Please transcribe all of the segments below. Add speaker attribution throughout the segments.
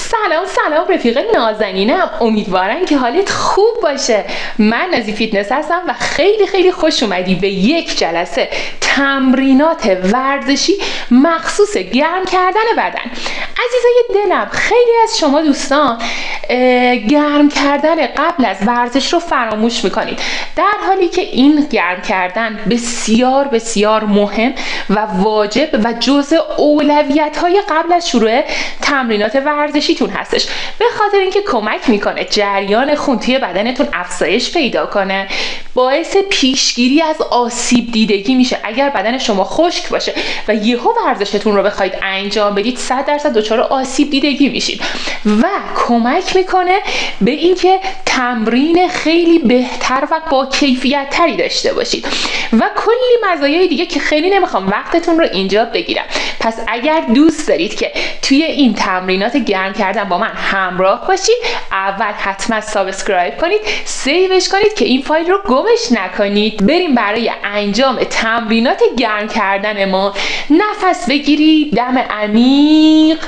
Speaker 1: سلام رفیق نازنینم، امیدوارم که حالت خوب باشه. من نازی فیتنس هستم و خیلی خوش اومدی به یک جلسه تمرینات ورزشی مخصوص گرم کردن بدن. عزیزای دلم، خیلی از شما دوستان گرم کردن قبل از ورزش رو فراموش میکنید، در حالی که این گرم کردن بسیار مهم و واجب و جزء اولویت‌های قبل از شروع تمرینات ورزشیتون هستش، به خاطر اینکه کمک میکنه جریان خون توی بدنتون افزایش پیدا کنه، باعث پیشگیری از آسیب دیدگی میشه. اگر بدن شما خشک باشه و یهو ورزشتون رو بخواید انجام بدید 100% دچار آسیب دیدگی میشید و کمک میکنه به اینکه تمرین خیلی بهتر و با کیفیت تری داشته باشید و کلی مزایای دیگه که خیلی نمیخوام وقتتون رو اینجا بگیرم. پس اگر دوست دارید که توی این تمرینات گرم کردن با من همراه باشید، اول حتما سابسکرایب کنید، سیوش کنید که این فایل رو گمش نکنید. بریم برای انجام تمرینات گرم کردن ما. نفس بگیرید، دم عمیق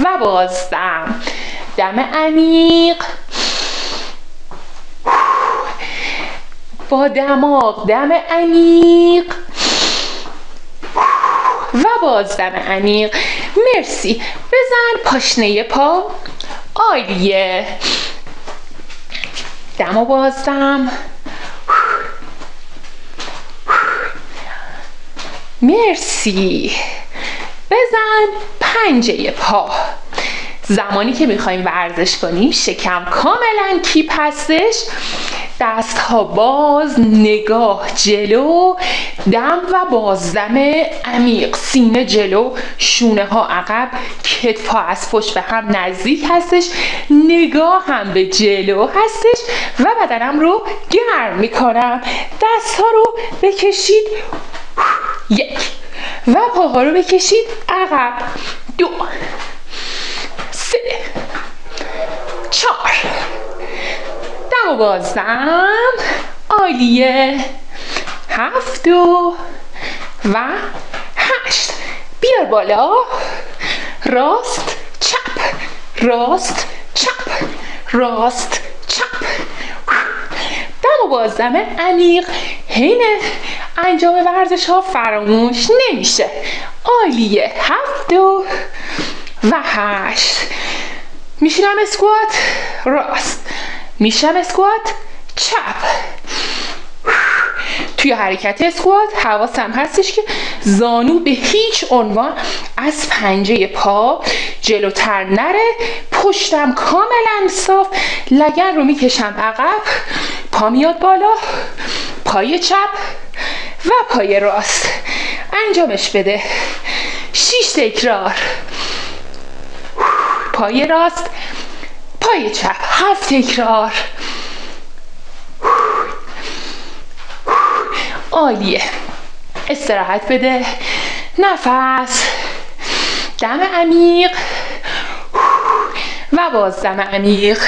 Speaker 1: و بازدم، دم عمیق با دماغ، دم عمیق و باز دم عمیق. مرسی. بزن پاشنه پا، عالیه. دم و بازدم. مرسی. بزن پنجه پا. زمانی که میخوایم ورزش کنیم شکم کاملا کیپ هستش، دست ها باز، نگاه جلو، دم و بازدم عمیق، سینه جلو، شونه ها عقب، کتف ها از پشت به هم نزدیک هستش، نگاه هم به جلو هستش و بدنم رو گرم میکنم. دست ها رو بکشید، یک، و پاها رو بکشید عقب، دو، سه، چهار، دم و بازدم، عالیه، هفت و هشت. بیار بالا، راست چپ، راست چپ، راست چپ. دم و بازدم عمیق حین انجام ورزش ها فراموش نمیشه. عالیه، هفت و هشت. میشینم اسکوات راست، میشم اسکوات چپ. توی حرکت اسکوات حواسم هستش که زانو به هیچ عنوان از پنجه پا جلوتر نره، پشتم کاملا صاف، لگن رو میکشم عقب، پا میاد بالا، پای چپ و پای راست. انجامش بده. 6 تکرار. پای راست، پای چپ. 7 تکرار. عالیه. استراحت بده. نفس. دم عمیق و باز دم عمیق،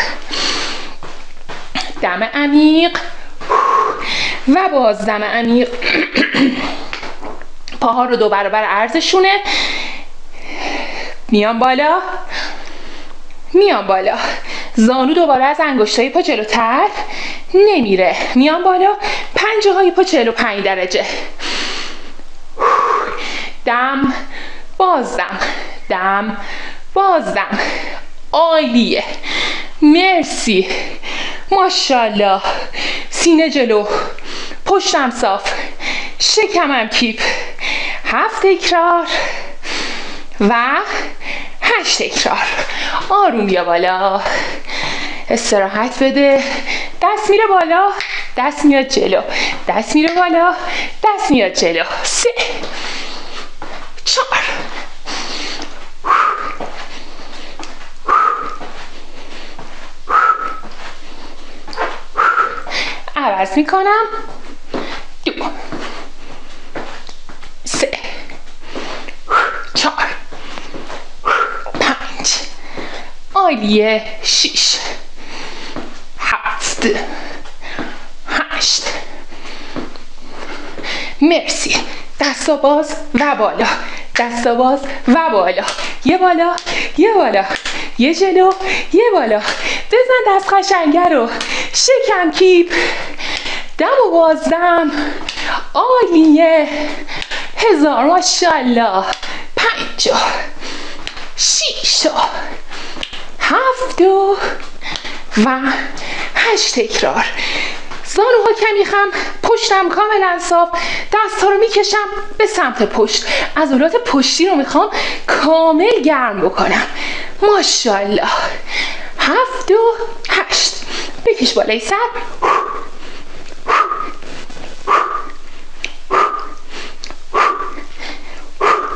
Speaker 1: دم عمیق و باز دم عمیق. پاها رو 2 برابر عرضشونه. میام بالا، میام بالا. زانو دوباره از انگشتای پا جلوتر نمیره. میام بالا، پنجه های پا 45 درجه. دم بازدم، دم بازدم. عالیه. مرسی. ماشاءالله. سینه جلو، پشتم صاف، شکمم کیپ. 7 تکرار و 8 تکرار. آروم بیا بالا. استراحت بده. دست میره بالا، دست میاد جلو، دست میره بالا، دست میاد جلو. 3، 4. عوض میکنم. 2، 3، 4، 5. عالیه. 6، 7، 8. مرسی. دستا باز و بالا، دستا باز و بالا. یه بالا، یه بالا، یه جلو، یه بالا. بزن دست قشنگه رو. شکم کیپ. دم و بازدم. عالیه. 1000 ماشاءالله. 50 6 7 و 8 تکرار. زانوها کمی خم، پشتم کاملا صاف. دست‌ها رو میکشم به سمت پشت. عضلات پشتی رو میخوام کامل گرم بکنم. ماشاءالله. 7 و 8. بکش بالای سر.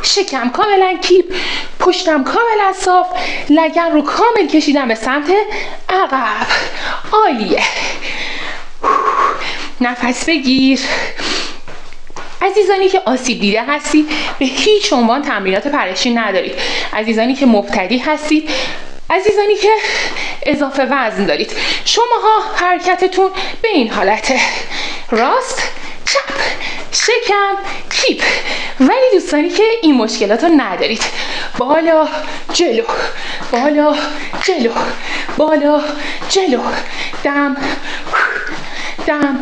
Speaker 1: شکم کاملا کیپ، پشتم کاملا صاف، لگن رو کامل کشیدم به سمت عقب. عالیه. نفس بگیر. عزیزانی که آسیب دیده هستید به هیچ عنوان تمرینات پرشین ندارید. عزیزانی که مبتدی هستید، عزیزانی که اضافه وزن دارید، شماها حرکتتون به این حالته: راست، چپ، شکم، کیپ. ولی دوستانی که این مشکلات رو ندارید، بالا، جلو، بالا، جلو، بالا، جلو، دم، دم.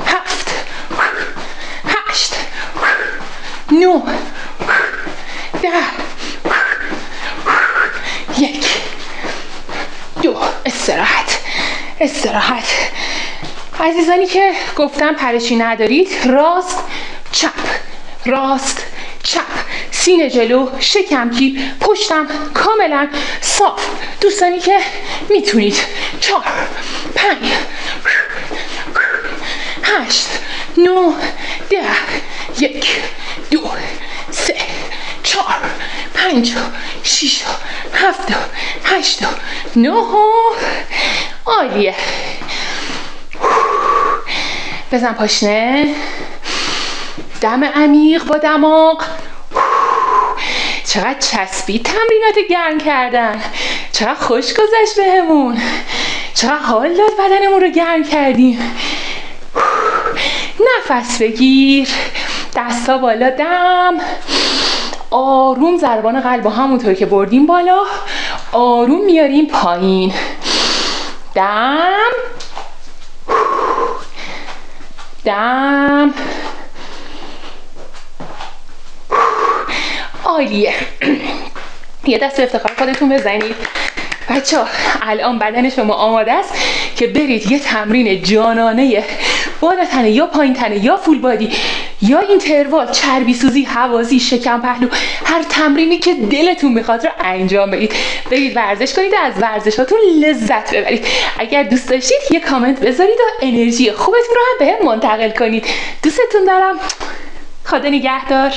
Speaker 1: 7 8 9 10 1 2. استراحت، استراحت. عزیزانی که گفتم پرشی ندارید، راست، چپ، راست، چپ. سینه جلو، شکم کیپ، پشتم کاملا صاف. دوستانی که میتونید 4 5 8 9 10 1 2 3 4 5 6 7 8 9. عالیه. بزن پاشنه. دم عمیق با دماغ. چقدر چسبید تمرینات گرم کردن. چقدر خوش گذشت بهمون. چقدر حال داد بدنمون رو گرم کردیم. نفس بگیر. دستا بالا، دم. آروم ضربان قلب همونطور که بردیم بالا آروم میاریم پایین. دم، دم. عالیه. یه دست افتخار خودتون بزنید. بچه‌ها الان بدن شما آماده است که برید یه تمرین جانانه بالا تنه یا پایین تنه یا فول بادی یا اینتروال، چربی سوزی، هوازی، شکم پهلو، هر تمرینی که دلتون میخواد رو انجام بدید. برید ورزش کنید و از ورزشاتون لذت ببرید. اگر دوست داشتید یه کامنت بذارید و انرژی خوبتون رو هم بهم منتقل کنید. دوستتون دارم. خدا نگهدار.